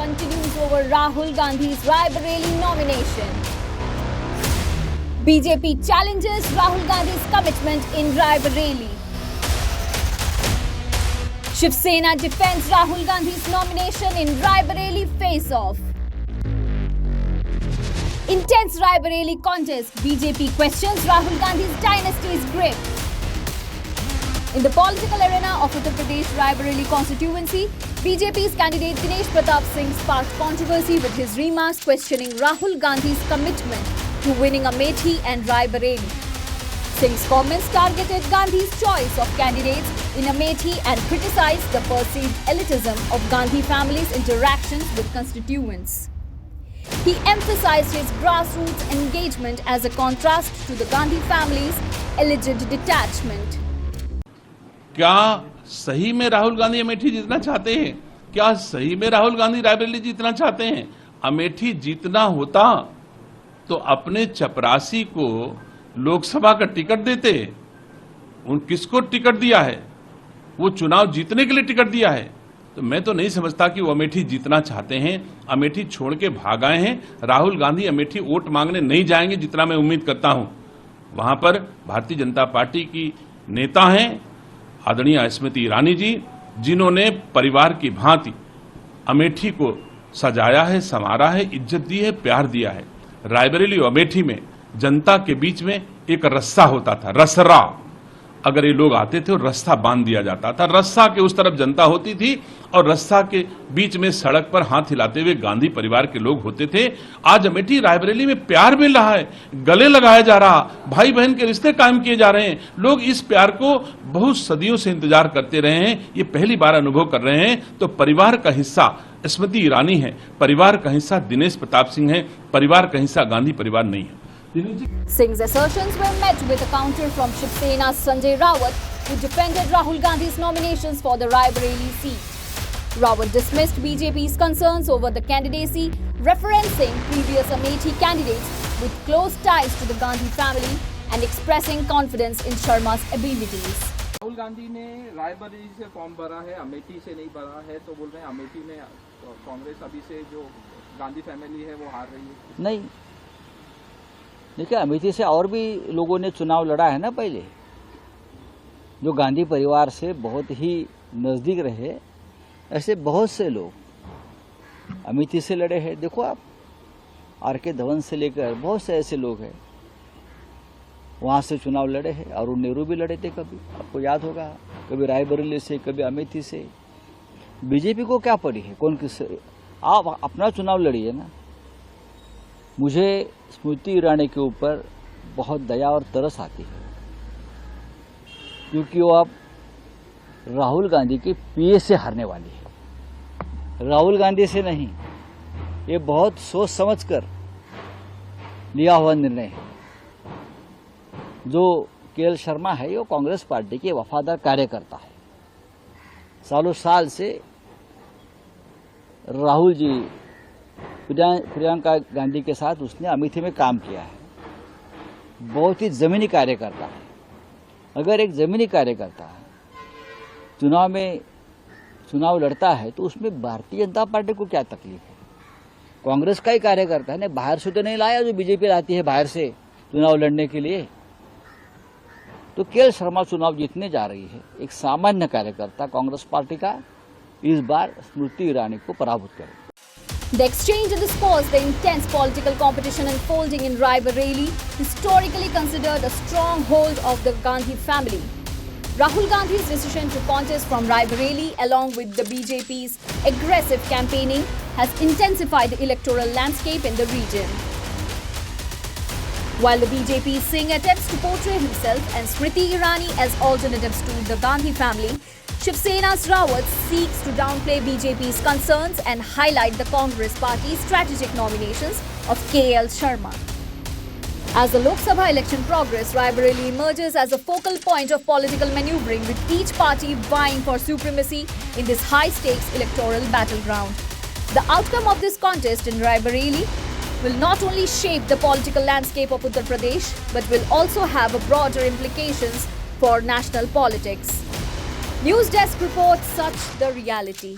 continues over Rahul Gandhi's Raebareli nomination. BJP challenges Rahul Gandhi's commitment in Raebareli. Shiv Sena defends Rahul Gandhi's nomination in Raebareli face-off. Intense Raebareli contest. BJP questions Rahul Gandhi's dynasty's grip. In the political arena of Uttar Pradesh Raebareli constituency, BJP's candidate Dinesh Pratap Singh sparked controversy with his remarks questioning Rahul Gandhi's commitment to winning Amethi and Raebareli. Singh's comments targeted Gandhi's choice of candidates in Amethi and criticized the perceived elitism of Gandhi family's interactions with constituents. He emphasized his grassroots engagement as a contrast to the Gandhi family's alleged detachment. क्या सही में राहुल गांधी अमेठी जीतना चाहते हैं? क्या सही में राहुल गांधी रायबरेली जीतना चाहते हैं? अमेठी जीतना होता तो अपने चपरासी को लोकसभा का टिकट देते। उन किसको टिकट दिया है? वो चुनाव जीतने के लिए टिकट दिया है। तो मैं तो नहीं समझता कि वो अमेठी जीतना चाहते हैं। अमेठी छोड़ के भाग आए हैं। राहुल गांधी अमेठी वोट मांगने नहीं जाएंगे, जितना मैं उम्मीद करता हूं। वहां पर भारतीय जनता पार्टी की नेता हैं आदरणीय स्मृति ईरानी जी, जिन्होंने परिवार की भांति अमेठी को सजाया है, संवारा है, इज्जत दी है, प्यार दिया है। रायबरेली और अमेठी में जनता के बीच में एक रस्सा होता था, रसरा। अगर ये लोग आते थे और रस्सा बांध दिया जाता था, रस्सा के उस तरफ जनता होती थी और रस्सा के बीच में सड़क पर हाथ हिलाते हुए गांधी परिवार के लोग होते थे। आज अमेठी रायबरेली में प्यार मिल रहा है, गले लगाया जा रहा, भाई बहन के रिश्ते कायम किए जा रहे हैं। लोग इस प्यार को बहुत सदियों से इंतजार करते रहे हैं, ये पहली बार अनुभव कर रहे हैं। तो परिवार का हिस्सा स्मृति ईरानी है, परिवार का हिस्सा दिनेश प्रताप सिंह है, परिवार का हिस्सा गांधी परिवार नहीं है। Singh's assertions were met with a counter from Shiv Sena's Sanjay Rawat, who defended Rahul Gandhi's nominations for the Raebareli seat. Rawat dismissed BJP's concerns over the candidacy, referencing previous Amethi candidates with close ties to the Gandhi family and expressing confidence in Sharma's abilities. Rahul Gandhi ने रायबरेली से form भरा है, अमेठी से नहीं भरा है, तो बोल रहे हैं अमेठी में कांग्रेस अभी से जो गांधी फैमिली है वो हार रही है। नहीं, देखिए अमेठी से और भी लोगों ने चुनाव लड़ा है ना पहले, जो गांधी परिवार से बहुत ही नज़दीक रहे। ऐसे बहुत से लोग अमेठी से लड़े हैं। देखो आप, आर.के. धवन से लेकर बहुत से ऐसे लोग हैं वहाँ से चुनाव लड़े हैं। अरुण नेहरू भी लड़े थे कभी, आपको याद होगा, कभी रायबरेली से, कभी अमेठी से। बीजेपी को क्या पड़ी है कौन किस, आप अपना चुनाव लड़िए ना। मुझे स्मृति ईरानी के ऊपर बहुत दया और तरस आती है, क्योंकि वो अब राहुल गांधी की पीए से हारने वाली है, राहुल गांधी से नहीं। ये बहुत सोच समझकर लिया हुआ निर्णय है। जो के.एल. शर्मा है वो कांग्रेस पार्टी के वफादार कार्यकर्ता है। सालों साल से राहुल जी प्रियंका गांधी के साथ उसने अमेठी में काम किया है। बहुत ही जमीनी कार्यकर्ता है। अगर एक जमीनी कार्यकर्ता चुनाव लड़ता है तो उसमें भारतीय जनता पार्टी को क्या तकलीफ है? कांग्रेस का ही कार्यकर्ता है, बाहर से तो नहीं लाया जो बीजेपी लाती है बाहर से चुनाव लड़ने के लिए। तो के.एल. शर्मा चुनाव जीतने जा रही है। एक सामान्य कार्यकर्ता कांग्रेस पार्टी का इस बार स्मृति ईरानी को पराभूत करेगा। The exchange underscores the intense political competition unfolding in Raebareli, historically considered a stronghold of the Gandhi family. Rahul Gandhi's decision to contest from Raebareli, along with the BJP's aggressive campaigning, has intensified the electoral landscape in the region. While the BJP's Singh attempts to portray himself and Smriti Irani as alternatives to the Gandhi family, Shiv Sena's Rawat seeks to downplay BJP's concerns and highlight the Congress party's strategic nominations of K.L. Sharma. As the Lok Sabha election progresses, Raebareli emerges as a focal point of political maneuvering, with each party vying for supremacy in this high-stakes electoral battleground. The outcome of this contest in Raebareli will not only shape the political landscape of Uttar Pradesh, but will also have a broader implications for national politics. News Desk reports such the reality.